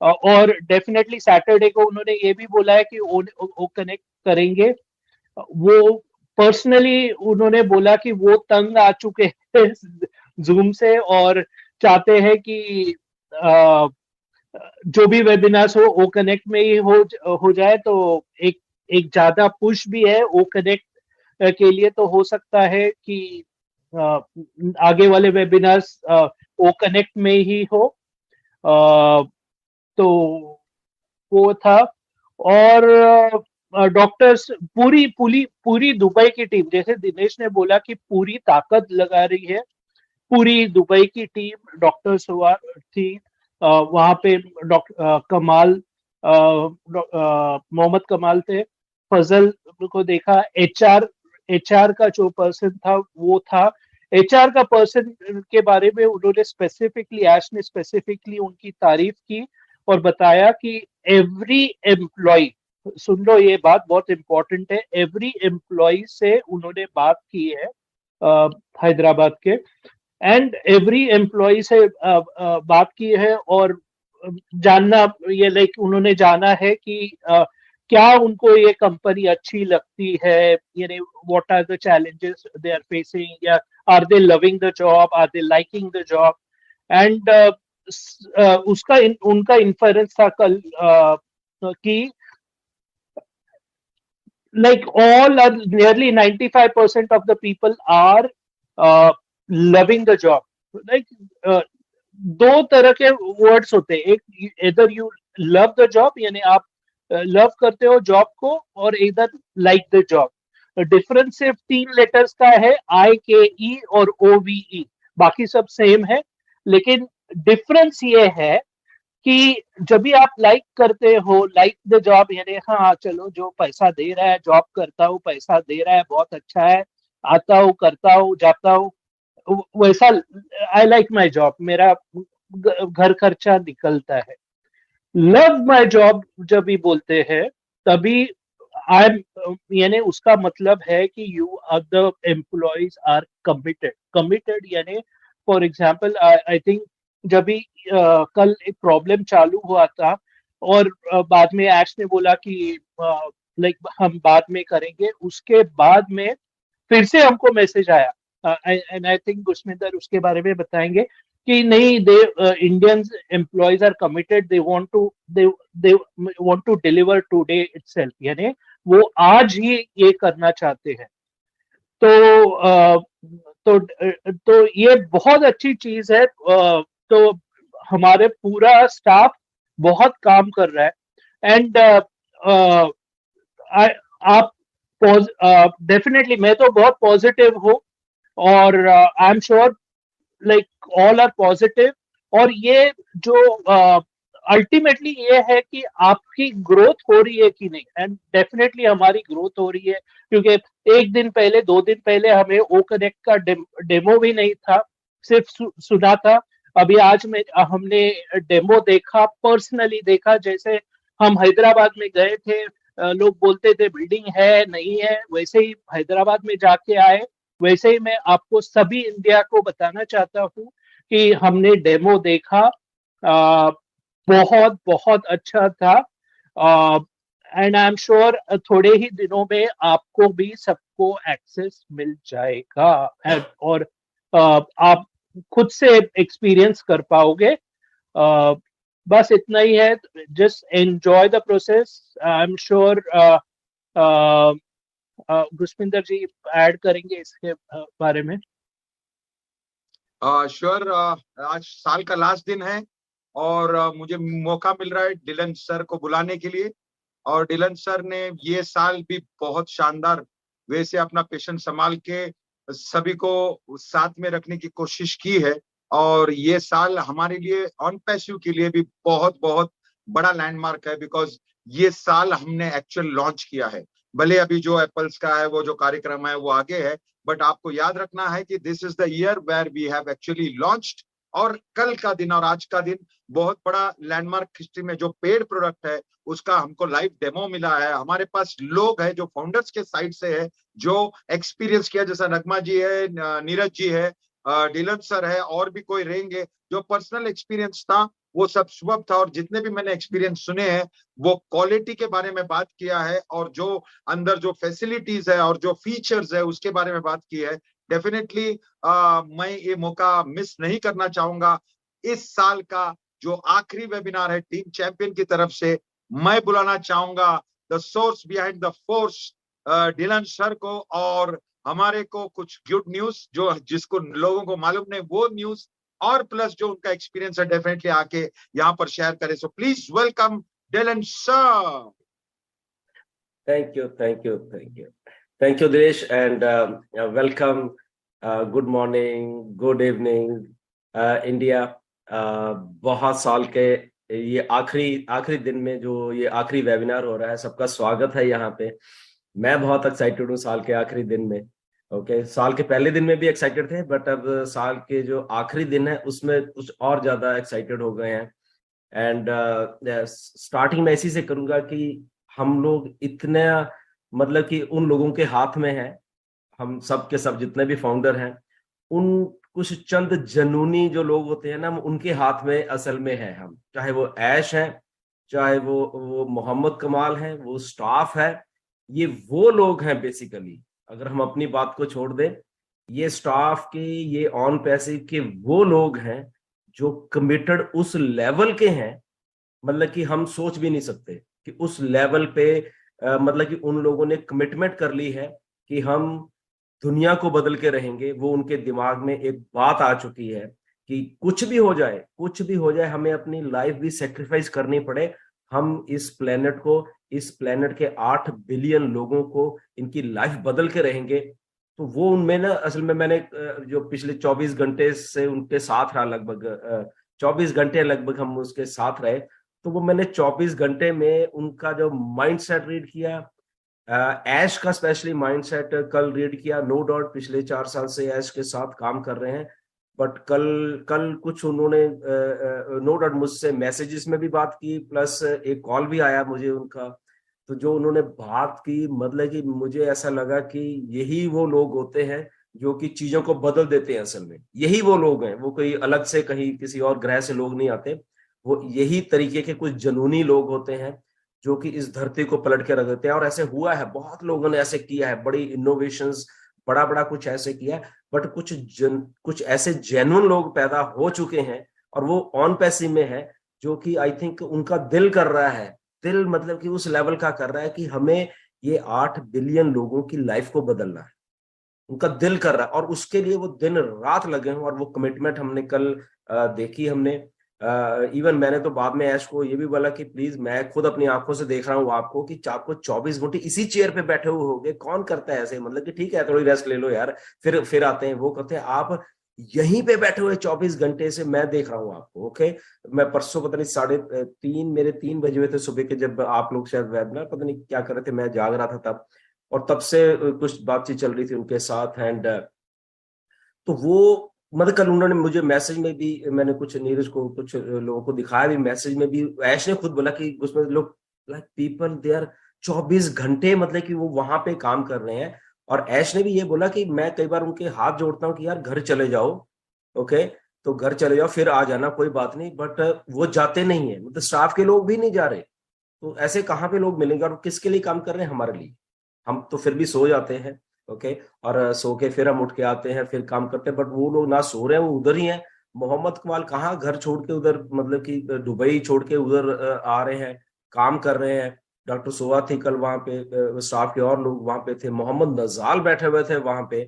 और definitely Saturday को उन्होंने ये भी बोला है कि वो कनेक्ट करेंगे। वो पर्सनली उन्होंने बोला कि वो तंग आ चुके हैं जूम से और चाहते हैं कि जो भी वेबिनार्स हो ओ कनेक्ट में ही हो जाए। तो एक एक ज्यादा पुश भी है ओ कनेक्ट के लिए। तो हो सकता है कि अ, आगे वाले वेबिनार्स ओ कनेक्ट में ही हो। तो वो था। और डॉक्टर्स पूरी पूरी पूरी दुबई की टीम, जैसे दिनेश ने बोला कि पूरी ताकत लगा रही है, पूरी दुबई की टीम डॉक्टर्स हुआ थी। वहां पे डॉक्टर कमाल, मोहम्मद कमाल थे। फजल को देखा। एचआर का जो पर्सन था वो था। एचआर का पर्सन के बारे में उन्होंने स्पेसिफिकली, ऐश ने स्पेसिफिकली उनकी तारीफ की और बताया कि एवरी एम्प्लॉय, सुन लो ये बात बहुत इंपॉर्टेंट है, एवरी एम्प्लॉय से उन्होंने बात की है हैदराबाद के। एंड एवरी एम्प्लॉय से बात की है और जानना ये लाइक उन्होंने जाना है कि क्या उनको ये कंपनी अच्छी लगती है, यानी what are the challenges they are facing, या are they loving the job, are they liking the job. And उनका इन्फरेंस था कल कि like all are nearly 95% of the people are loving the job. like uh, दो तरह के words होते हैं, एक इधर यू लव द जॉब यानी आप लव करते हो जॉब को, और इधर लाइक द जॉब। डिफरेंस सिर्फ 3 लेटर्स का है, IKE और OVE, बाकी सब सेम है। लेकिन डिफरेंस ये है कि जब भी आप लाइक करते हो, लाइक द जॉब यानी हाँ चलो जो पैसा दे रहा है, जॉब करता हूँ पैसा दे रहा है बहुत अच्छा है, आता हूँ करता हूँ जाता हूँ, वैसा आई लाइक माई जॉब, मेरा घर खर्चा निकलता है। लव माई जॉब जब भी बोलते हैं तभी आई एम, यानी उसका मतलब है कि you are the employees are committed. Committed यानी फॉर एग्जाम्पल आई थिंक जब भी कल एक प्रॉब्लम चालू हुआ था और बाद में ऐश ने बोला कि लाइक हम बाद में करेंगे, उसके बाद में फिर से हमको मैसेज आया एंड आई थिंक गुरस्मिंदर उसके बारे में बताएंगे कि नहीं, they Indian employees are committed, they want to deliver today itself, यानी वो आज ही ये करना चाहते हैं। तो तो ये बहुत अच्छी चीज है। तो हमारे पूरा स्टाफ बहुत काम कर रहा है। एंड आप डेफिनेटली, मैं तो बहुत पॉजिटिव हूँ और I am sure like all are positive. और ये जो अल्टीमेटली ये है कि आपकी ग्रोथ हो रही है कि नहीं, एंड डेफिनेटली हमारी ग्रोथ हो रही है, क्योंकि एक दिन पहले 2 दिन पहले हमें ओ कनेक्ट का डेमो भी नहीं था, सिर्फ सुना था। अभी आज में हमने डेमो देखा, पर्सनली देखा। जैसे हम हैदराबाद में गए थे, लोग बोलते थे बिल्डिंग है नहीं है, वैसे ही हैदराबाद में जाके आए। वैसे ही मैं आपको सभी इंडिया को बताना चाहता हूँ कि हमने डेमो देखा, बहुत बहुत अच्छा था। एंड आई एम श्योर थोड़े ही दिनों में आपको भी सबको एक्सेस मिल जाएगा और आप खुद से एक्सपीरियंस कर पाओगे। बस इतना ही है। Just enjoy the process. I am sure Gursminder ji add करेंगे इसके बारे में। श्योर। आज साल का लास्ट दिन है और मुझे मौका मिल रहा है डिलन सर को बुलाने के लिए। और डिलन सर ने ये साल भी बहुत शानदार वे से अपना पेशेंट संभाल के सभी को साथ में रखने की कोशिश की है। और ये साल हमारे लिए ऑन पैसिव के लिए भी बहुत बहुत बड़ा लैंडमार्क है, बिकॉज ये साल हमने एक्चुअल लॉन्च किया है। भले अभी जो एप्पल्स का है वो जो कार्यक्रम है वो आगे है, बट आपको याद रखना है कि this is the year where we have actually launched. और कल का दिन और आज का दिन बहुत बड़ा लैंडमार्क हिस्ट्री में जो पेड प्रोडक्ट है उसका हमको लाइव डेमो मिला है। हमारे पास लोग हैं जो फाउंडर्स के साइड से है, जो एक्सपीरियंस किया, जैसा नगमा जी है, नीरज जी है, डिलन सर है, और भी कोई रहेंगे जो पर्सनल एक्सपीरियंस था वो सब सुबह था। और जितने भी मैंने एक्सपीरियंस सुने हैं वो क्वालिटी के बारे में बात किया है, और जो अंदर जो फैसिलिटीज है और जो फीचर्स है उसके बारे में बात की है। डेफिनेटली मैं ये मौका मिस नहीं करना चाहूंगा। इस साल का जो आखिरी वेबिनार है टीम चैंपियन की तरफ से, मैं बुलाना चाहूंगा the source behind the force, Dylan sir को। और हमारे को कुछ गुड न्यूज जो जिसको लोगों को मालूम नहीं वो न्यूज, और प्लस जो उनका एक्सपीरियंस है डेफिनेटली आके यहाँ पर शेयर करें। So please welcome Dylan sir. Thank you, thank you, thank you. Thank you, Dinesh, and welcome. Good morning, good evening, India. बहुत साल के ये आखिरी दिन में जो ये आखिरी वेबिनार हो रहा है, सबका स्वागत है यहाँ पे। मैं बहुत एक्साइटेड हूँ साल के आखिरी दिन में। ओके, साल के पहले दिन में भी एक्साइटेड थे, बट अब साल के जो आखिरी दिन है उसमें कुछ और ज्यादा एक्साइटेड हो गए हैं। एंड स्टार्टिंग में इसी से करूंगा कि हम लोग इतने, मतलब कि उन लोगों के हाथ में है, हम सब के सब जितने भी फाउंडर हैं, उन कुछ चंद जनूनी जो लोग होते हैं ना, उनके हाथ में असल में है। हम चाहे वो ऐश है, चाहे वो मोहम्मद कमाल है, वो स्टाफ है, ये वो लोग हैं बेसिकली। अगर हम अपनी बात को छोड़ दें, ये स्टाफ के, ये ऑन पैसिव के वो लोग हैं जो कमिटेड उस लेवल के हैं, मतलब कि हम सोच भी नहीं सकते कि उस लेवल पे मतलब कि उन लोगों ने कमिटमेंट कर ली है कि हम दुनिया को बदल के रहेंगे। वो उनके दिमाग में एक बात आ चुकी है कि कुछ भी हो जाए, कुछ भी हो जाए, हमें अपनी लाइफ भी सेक्रीफाइस करनी पड़े, हम इस प्लेनेट को, इस प्लेनेट के 8 बिलियन लोगों को, इनकी लाइफ बदल के रहेंगे। तो वो उनमें ना, असल में मैंने जो पिछले 24 घंटे से उनके साथ रहा, लगभग 24 घंटे लगभग हम उसके साथ रहे, तो वो मैंने 24 घंटे में उनका जो माइंडसेट रीड किया, ऐश का स्पेशली माइंडसेट कल रीड किया। नो डाउट पिछले 4 साल से ऐश के साथ काम कर रहे हैं, बट कल कुछ उन्होंने नो डाउट मुझसे मैसेजेस में भी बात की, प्लस एक कॉल भी आया मुझे उनका। तो जो उन्होंने बात की, मतलब कि मुझे ऐसा लगा कि यही वो लोग होते हैं जो कि चीजों को बदल देते हैं। असल में यही वो लोग हैं, वो कोई अलग से कहीं किसी और ग्रह से लोग नहीं आते, वो यही तरीके के कुछ जनूनी लोग होते हैं जो कि इस धरती को पलट के रख देते हैं। और ऐसे हुआ है, बहुत लोगों ने ऐसे किया है, बड़ी इनोवेशंस, बड़ा बड़ा कुछ ऐसे किया है, बट कुछ ऐसे जेन्युइन लोग पैदा हो चुके हैं, और वो ऑन पैसिव में है, जो कि आई थिंक उनका दिल कर रहा है, दिल मतलब कि उस लेवल का कर रहा है कि हमें ये 8 बिलियन लोगों की लाइफ को बदलना है। उनका दिल कर रहा है, और उसके लिए वो दिन रात लगे हैं, और वो कमिटमेंट हमने कल देखी। हमने इवन मैंने तो बाद में ऐश को ये भी बोला कि प्लीज, मैं खुद अपनी आंखों से देख रहा हूँ आपको कि आपको 24 घंटे इसी चेयर पे बैठे हुए होगे, कौन करता है ऐसे, मतलब कि ठीक है थोड़ी रेस्ट ले लो यार, फिर आते हैं, वो करते हैं। आप यहीं पे बैठे हुए 24 घंटे से मैं देख रहा हूँ आपको। ओके, मैं परसों पता नहीं 3:30 मेरे 3 बजे हुए थे सुबह के, जब आप लोग शायद वेबिनार पता नहीं क्या कर रहे थे, मैं जाग रहा था तब, और तब से कुछ बातचीत चल रही थी उनके साथ। एंड तो वो मतलब कल उन्होंने मुझे मैसेज में भी, मैंने कुछ नीरज को, कुछ लोगों को दिखाया भी मैसेज में भी, ऐश ने खुद बोला कि उसमें लोग, लाइक पीपल दे आर 24 घंटे मतलब कि वो वहां पे काम कर रहे हैं। और ऐश ने भी ये बोला कि मैं कई बार उनके हाथ जोड़ता हूँ कि यार घर चले जाओ, ओके, तो घर चले जाओ फिर आ जाना, कोई बात नहीं, बट वो जाते नहीं है, मतलब स्टाफ के लोग भी नहीं जा रहे। तो ऐसे कहाँ पे लोग मिलेंगे, और किसके लिए काम कर रहे हैं, हमारे लिए। हम तो फिर भी सो जाते हैं, ओके, और सो के फिर हम उठ के आते हैं, फिर काम करते हैं, बट वो लोग ना सो रहे हैं, वो उधर ही हैं। मोहम्मद कमाल कहाँ घर छोड़ के उधर, मतलब कि दुबई छोड़ के उधर आ रहे हैं, काम कर रहे हैं। डॉक्टर सोआ थी कल वहां पे, स्टाफ के और लोग वहां पे थे, मोहम्मद नजाल बैठे हुए थे वहां पे,